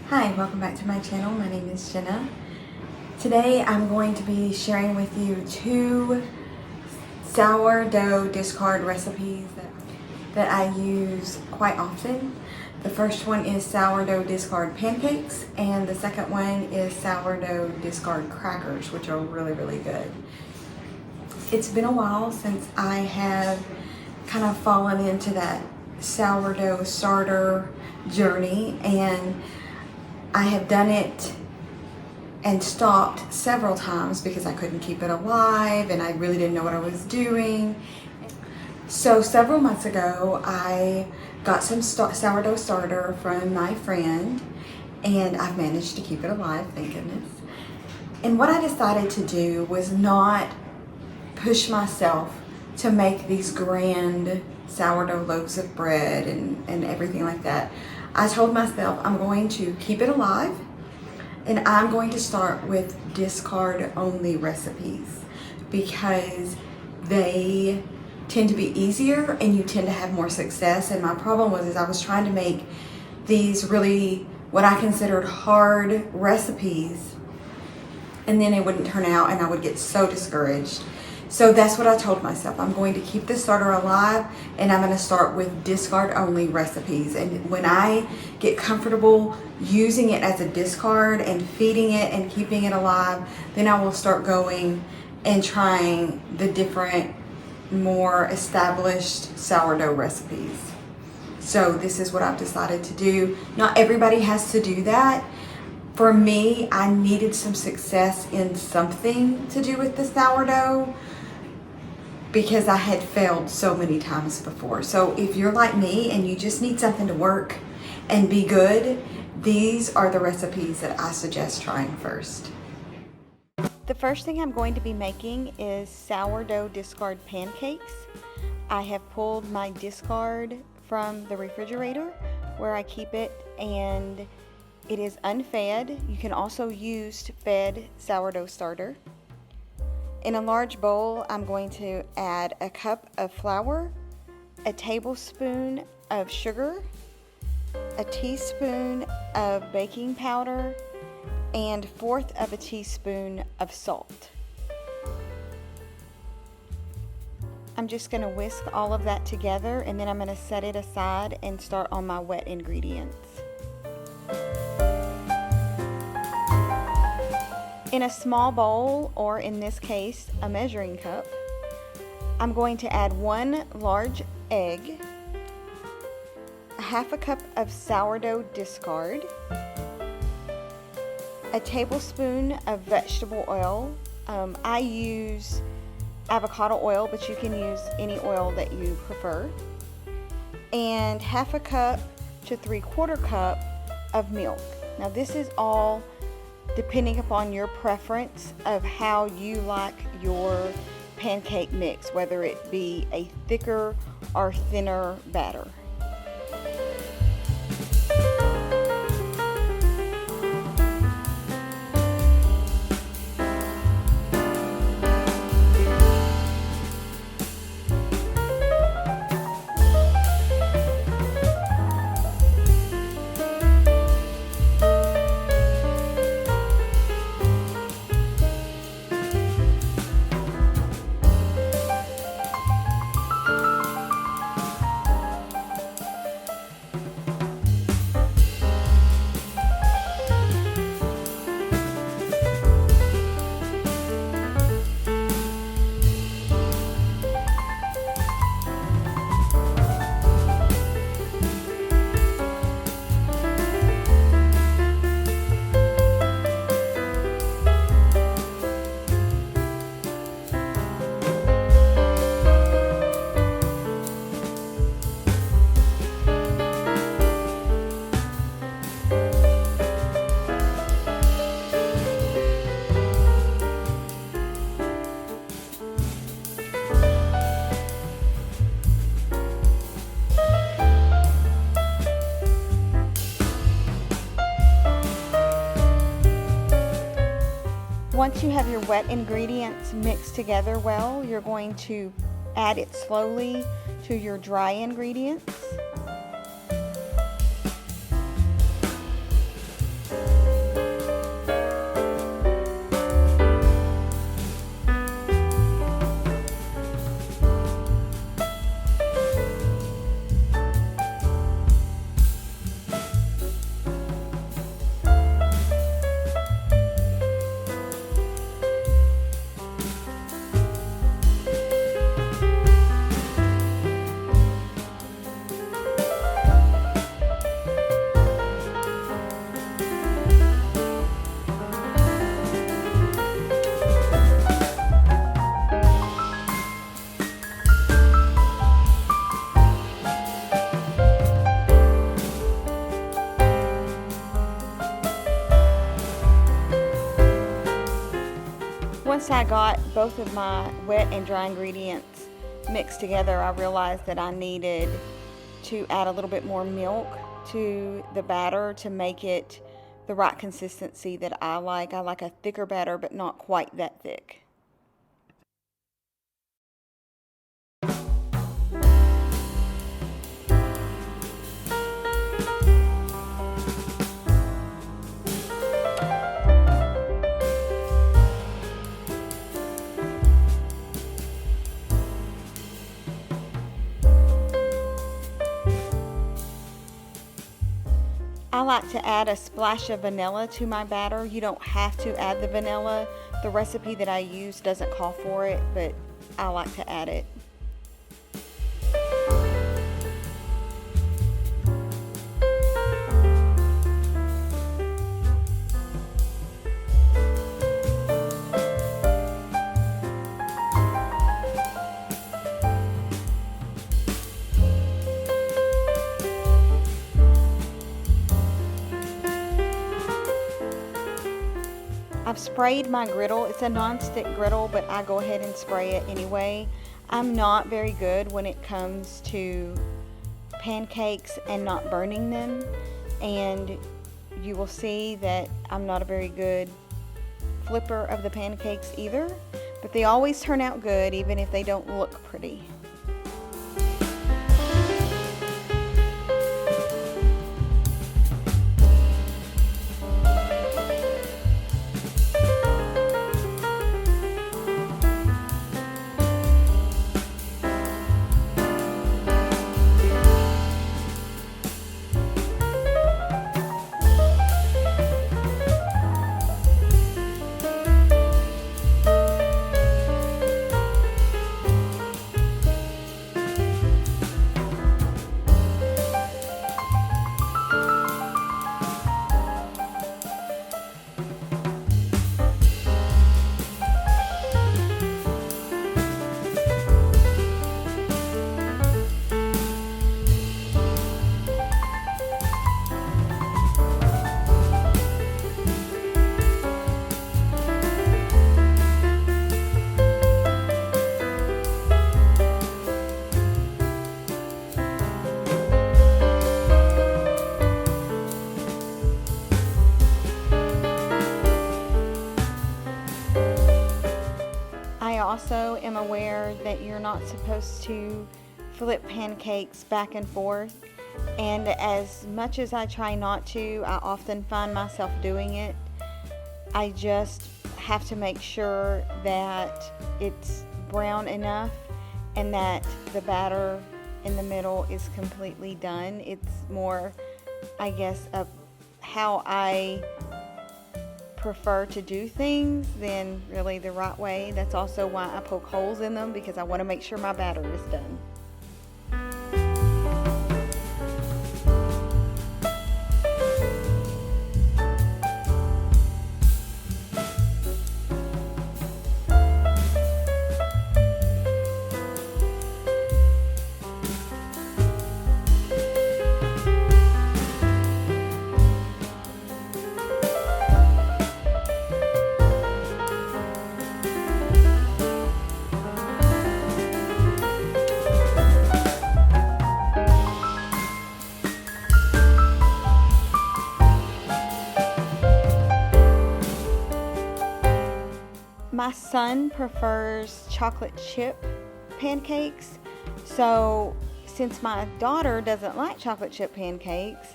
Hi, welcome back to my channel. My name is Jenna. Today I'm going to be sharing with you two sourdough discard recipes that I use quite often. The first one is sourdough discard pancakes, and the second one is sourdough discard crackers, which are really good. It's been a while since I have kind of fallen into that sourdough starter journey, and I have done it and stopped several times because I couldn't keep it alive and I really didn't know what I was doing. So several months ago, I got some sourdough starter from my friend, and I've managed to keep it alive, thank goodness. And what I decided to do was not push myself to make these grand sourdough loaves of bread and everything like that. I told myself I'm going to keep it alive, and I'm going to start with discard only recipes because they tend to be easier and you tend to have more success. And my problem was I was trying to make these really what I considered hard recipes, and then it wouldn't turn out and I would get so discouraged. So that's what I told myself. I'm going to keep this starter alive, and I'm going to start with discard only recipes. And when I get comfortable using it as a discard and feeding it and keeping it alive, then I will start going and trying the different, more established sourdough recipes. So this is what I've decided to do. Not everybody has to do that. For me, I needed some success in something to do with the sourdough because I had failed so many times before. So if you're like me and you just need something to work and be good, these are the recipes that I suggest trying first. The first thing I'm going to be making is sourdough discard pancakes. I have pulled my discard from the refrigerator where I keep it, and it is unfed. You can also use fed sourdough starter. In a large bowl, I'm going to add a cup of flour, a tablespoon of sugar, a teaspoon of baking powder, and 1/4 of a teaspoon of salt. I'm just going to whisk all of that together, and then I'm going to set it aside and start on my wet ingredients. In a small bowl, or in this case, a measuring cup, I'm going to add 1 large egg, 1/2 cup of sourdough discard, a tablespoon of vegetable oil. I use avocado oil, but you can use any oil that you prefer, and 1/2 cup to 3/4 cup of milk. Now this is all depending upon your preference of how you like your pancake mix, whether it be a thicker or thinner batter. Once you have your wet ingredients mixed together well, you're going to add it slowly to your dry ingredients. once I got both of my wet and dry ingredients mixed together, I realized that I needed to add a little bit more milk to the batter to make it the right consistency that I like. I like a thicker batter, but not quite that thick. I like to add a splash of vanilla to my batter. You don't have to add the vanilla. The recipe that I use doesn't call for it, but I like to add it. I've sprayed my griddle. It's a non-stick griddle, but I go ahead and spray it anyway. I'm not very good when it comes to pancakes and not burning them, and you will see that I'm not a very good flipper of the pancakes either, but they always turn out good even if they don't look pretty. I also am aware that you're not supposed to flip pancakes back and forth, and as much as I try not to, I often find myself doing it. I just have to make sure that it's brown enough and that the batter in the middle is completely done. It's more, I guess, of how I prefer to do things than really the right way. That's also why I poke holes in them, because I want to make sure my batter is done. My son prefers chocolate chip pancakes, so since my daughter doesn't like chocolate chip pancakes,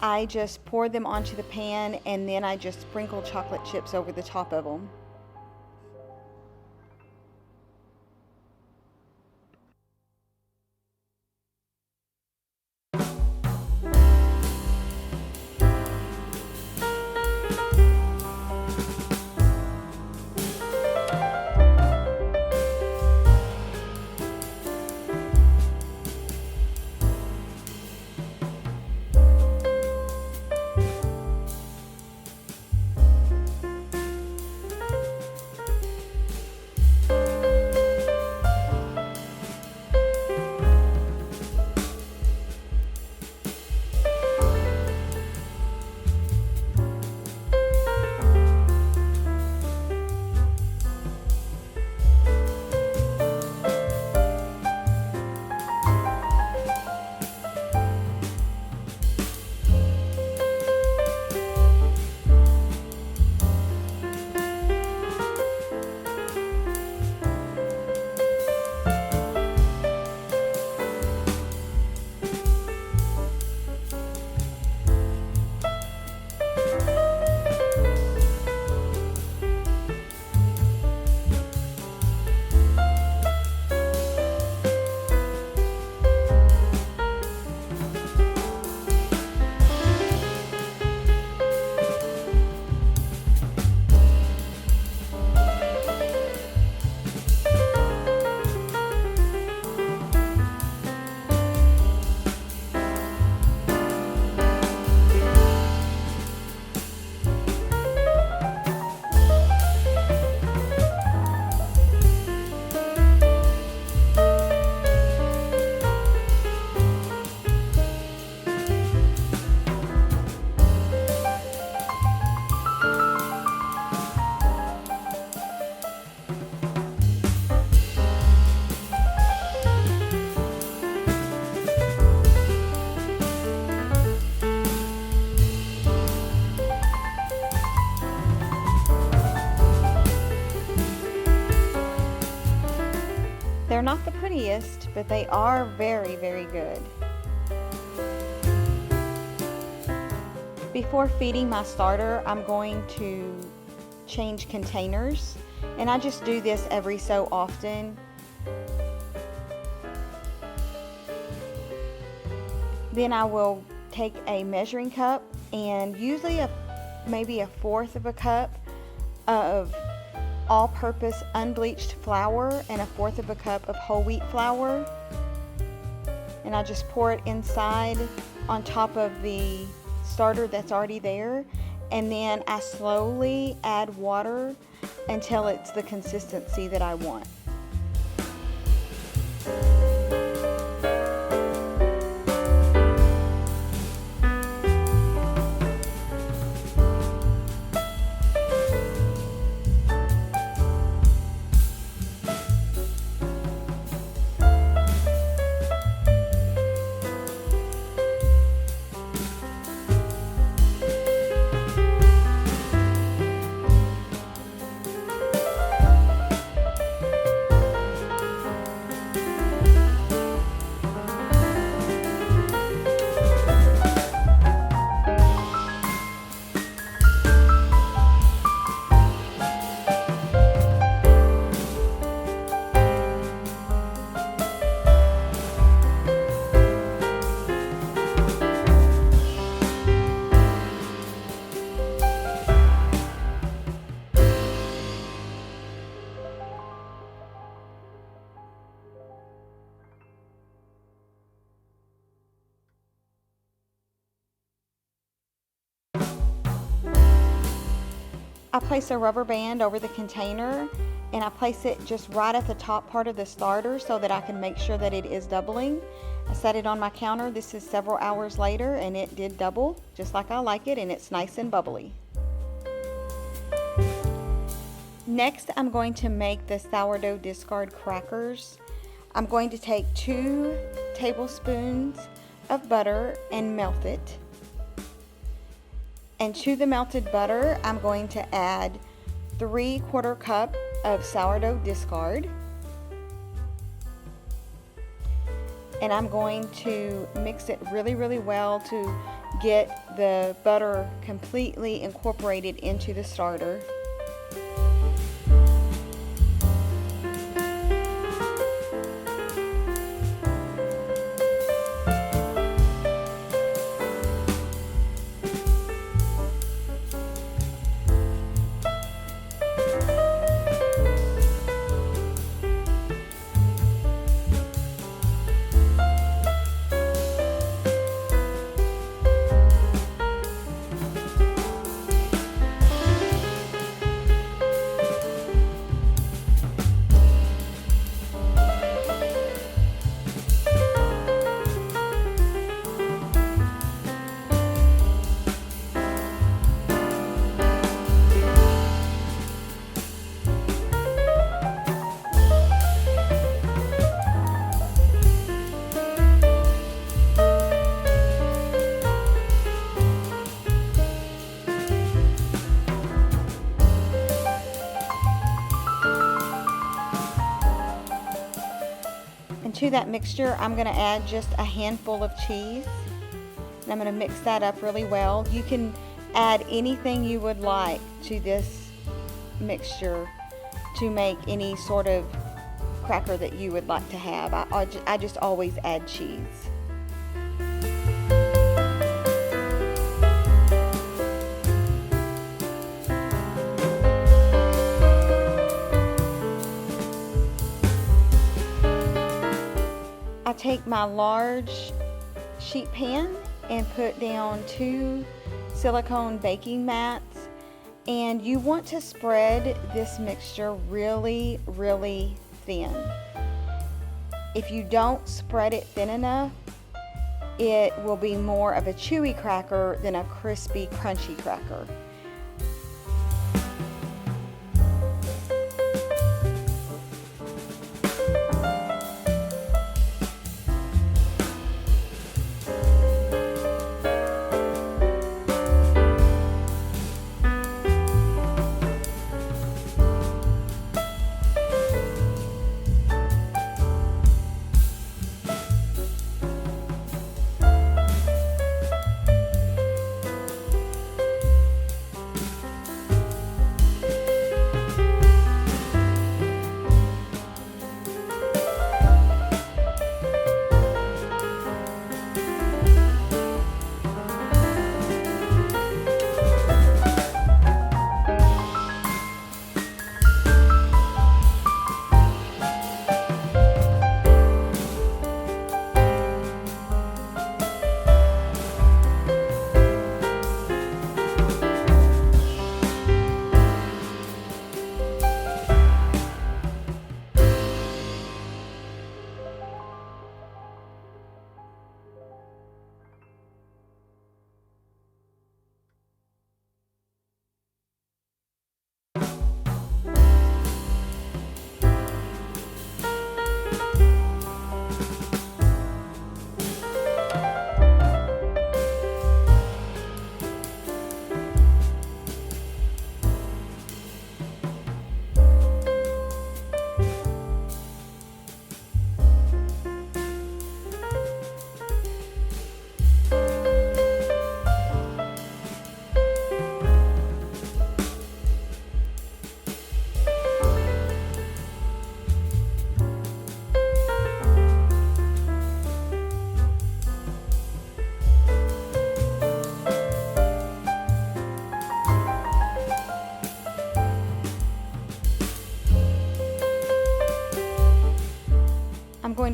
I just pour them onto the pan and then I just sprinkle chocolate chips over the top of them. but they are very, very good. Before feeding my starter, I'm going to change containers, and I just do this every so often. Then I will take a measuring cup and usually maybe a fourth of a cup of all-purpose unbleached flour and a fourth of a cup of whole wheat flour, and I just pour it inside on top of the starter that's already there, and then I slowly add water until it's the consistency that I want. I place a rubber band over the container, and I place it just right at the top part of the starter so that I can make sure that it is doubling. I set it on my counter. This is several hours later, and it did double just like I like it, and it's nice and bubbly. Next, I'm going to make the sourdough discard crackers. I'm going to take 2 tablespoons of butter and melt it. And to the melted butter, I'm going to add 3/4 cup of sourdough discard. And I'm going to mix it really, really well to get the butter completely incorporated into the starter. To that mixture, I'm going to add just a handful of cheese, and I'm going to mix that up really well. You can add anything you would like to this mixture to make any sort of cracker that you would like to have. I just always add cheese. I take my large sheet pan and put down 2 silicone baking mats, and you want to spread this mixture really, really thin. If you don't spread it thin enough, it will be more of a chewy cracker than a crispy, crunchy cracker.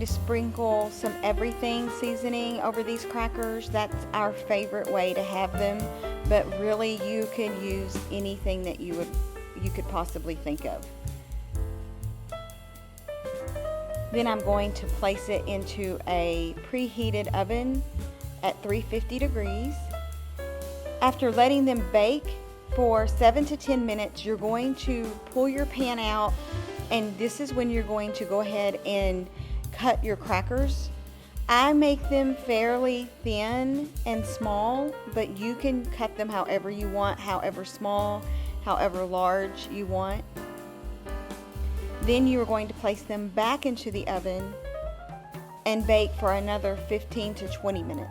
to sprinkle some everything seasoning over these crackers. That's our favorite way to have them, but really you can use anything that you could possibly think of. Then I'm going to place it into a preheated oven at 350 degrees. After letting them bake for 7 to 10 minutes, you're going to pull your pan out, and this is when you're going to go ahead and cut your crackers. I make them fairly thin and small, but you can cut them however you want, however small, however large you want. Then you are going to place them back into the oven and bake for another 15 to 20 minutes.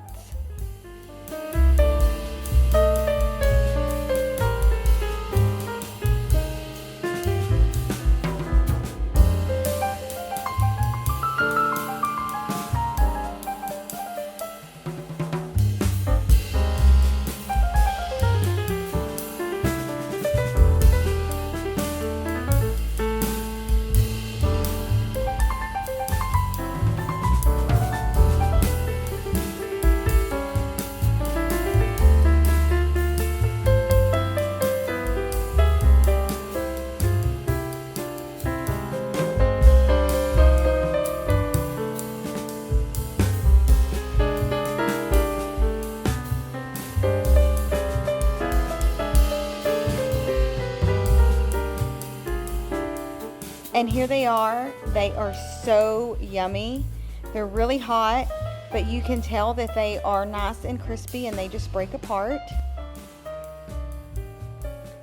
And here they are. They are so yummy. They're really hot, but you can tell that they are nice and crispy and they just break apart.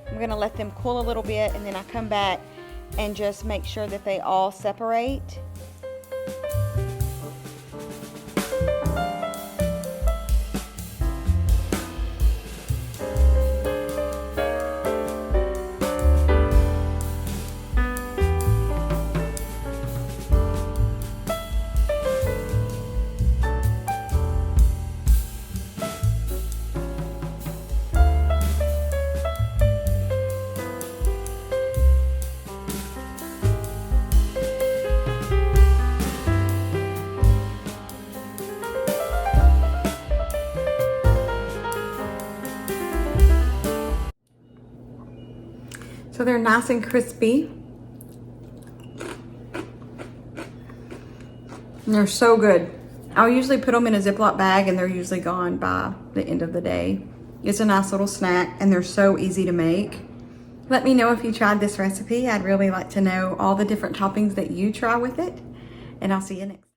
I'm gonna let them cool a little bit, and then I come back and just make sure that they all separate. So they're nice and crispy. And they're so good. I'll usually put them in a Ziploc bag and they're usually gone by the end of the day. It's a nice little snack and they're so easy to make. Let me know if you tried this recipe. I'd really like to know all the different toppings that you try with it. And I'll see you next time.